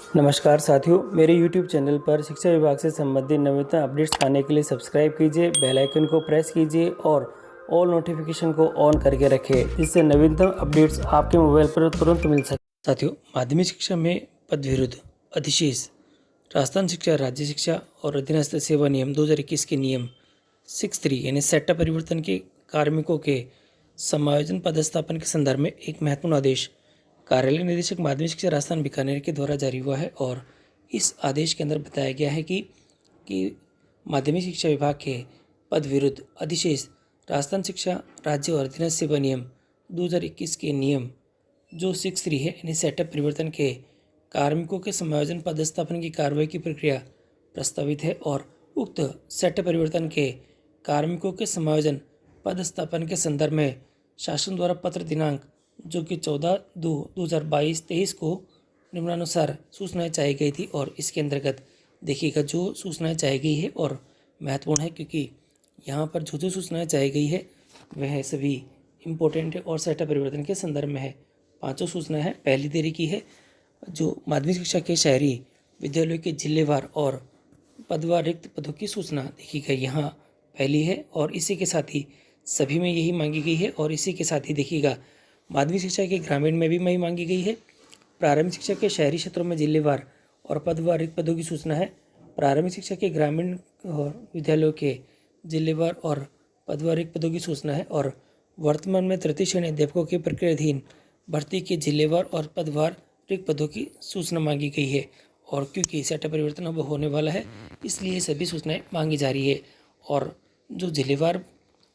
नमस्कार साथियों, मेरे YouTube चैनल पर शिक्षा विभाग से संबंधित नवीनतम अपडेट्स पाने के लिए सब्सक्राइब कीजिए, बेल आइकन को प्रेस कीजिए और ऑल नोटिफिकेशन को ऑन करके रखें, जिससे नवीनतम अपडेट्स आपके मोबाइल पर तुरंत मिल सके। साथियों, माध्यमिक शिक्षा में पद विरुद्ध अधिशेष राजस्थान शिक्षा राज्य शिक्षा और अधीनस्थ सेवा नियम 2021 के नियम 63 यानी सेटा परिवर्तन के कार्मिकों के समायोजन पदस्थापन के संदर्भ में एक महत्वपूर्ण आदेश कार्यालय निदेशक माध्यमिक शिक्षा राजस्थान बीकानेर के द्वारा जारी हुआ है। और इस आदेश के अंदर बताया गया है कि माध्यमिक शिक्षा विभाग के पद विरुद्ध अधिशेष राजस्थान शिक्षा राज्य और अधीनस्थ सेवा नियम 2021 के नियम जो 63 है यानी सेटअप परिवर्तन के कार्मिकों के समायोजन पदस्थापन की कार्रवाई की प्रक्रिया प्रस्तावित है। और उक्त सेटअप परिवर्तन के कार्मिकों के समायोजन पदस्थापन के संदर्भ में शासन द्वारा पत्र दिनांक जो कि 14/2/2022 को निम्नानुसार सूचनाएं चाहिए गई थी। और इसके अंतर्गत देखिएगा जो सूचनाएं चाहिए गई है और महत्वपूर्ण है, क्योंकि यहाँ पर जो सूचनाएं चाहिए गई है वह सभी इम्पोर्टेंट है और सेटअप परिवर्तन के संदर्भ में है। 5 सूचनाएं हैं। पहली देरी की है जो माध्यमिक शिक्षा के शहरी विद्यालयों के जिलेवार और पदवार रिक्त पदों की सूचना देखिएगा यहाँ पहली है और इसी के साथ ही सभी में यही मांगी गई है। और इसी के साथ ही देखिएगा माध्यमिक शिक्षा के ग्रामीण में भी वही मांगी गई है। प्रारंभिक शिक्षा के शहरी क्षेत्रों में जिलेवार और पदवार रिक्त पदों की सूचना है। प्रारंभिक शिक्षा के ग्रामीण और विद्यालयों के जिलेवार और पदवार रिक्त पदों की सूचना है। और वर्तमान में तृतीय श्रेणी अध्यापकों के प्रक्रियाधीन भर्ती के जिलेवार और पदवार रिक्त पदों की सूचना मांगी गई है। और क्योंकि सेटअप परिवर्तन अब होने वाला है, इसलिए सभी सूचनाएं मांगी जा रही है। और जो जिलेवार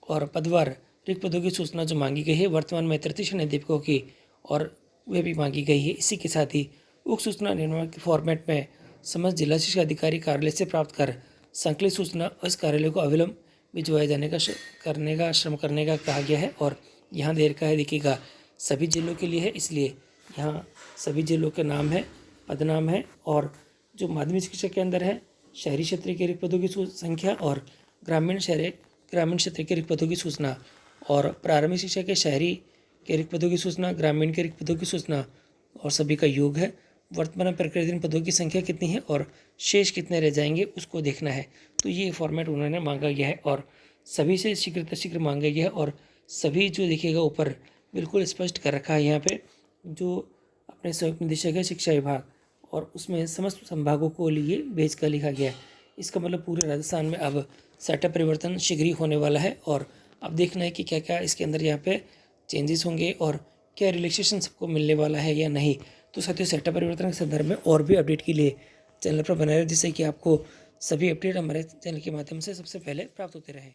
और पदवार रिक्त पदों की सूचना जो मांगी गई है वर्तमान में तृतीय श्रेणी अध्यापकों की, और वे भी मांगी गई है। इसी के साथ ही उक्त सूचना निर्माण के फॉर्मेट में समस्त जिला शिक्षा अधिकारी कार्यालय से प्राप्त कर संकलित सूचना इस कार्यालय को अविलंब भिजवाए जाने का श्रम करने का कहा गया है। और यहाँ देर का है देखिएगा सभी जिलों के लिए है, इसलिए यहाँ सभी जिलों के नाम है, पदनाम है। और जो माध्यमिक शिक्षा के अंदर है शहरी क्षेत्र के रिक्त पदों की संख्या और ग्रामीण क्षेत्र के रिक्त पदों की सूचना, और प्रारंभिक शिक्षा के शहरी के रिक्त पदों की सूचना, ग्रामीण के रिक्त पदों की सूचना और सभी का योग है। वर्तमान में प्रक्रियाधीन पदों की संख्या कितनी है और शेष कितने रह जाएंगे उसको देखना है। तो ये फॉर्मेट उन्होंने मांगा गया है और सभी से शीघ्र मांगा गया है। और सभी जो देखिएगा ऊपर बिल्कुल स्पष्ट कर रखा है यहाँ पे जो अपने संयुक्त निदेशक है शिक्षा विभाग, और उसमें समस्त संभागों को लिए भेज कर लिखा गया है। इसका मतलब पूरे राजस्थान में अब सेटअप परिवर्तन शीघ्र ही होने वाला है। और अब देखना है कि क्या क्या इसके अंदर यहाँ पे चेंजेस होंगे और क्या रिलैक्सेशन सबको मिलने वाला है या नहीं। तो साथियों, सेटअप परिवर्तन के संदर्भ में और भी अपडेट के लिए चैनल पर बने रहे, जिससे कि आपको सभी अपडेट हमारे चैनल के माध्यम से सबसे पहले प्राप्त होते रहे।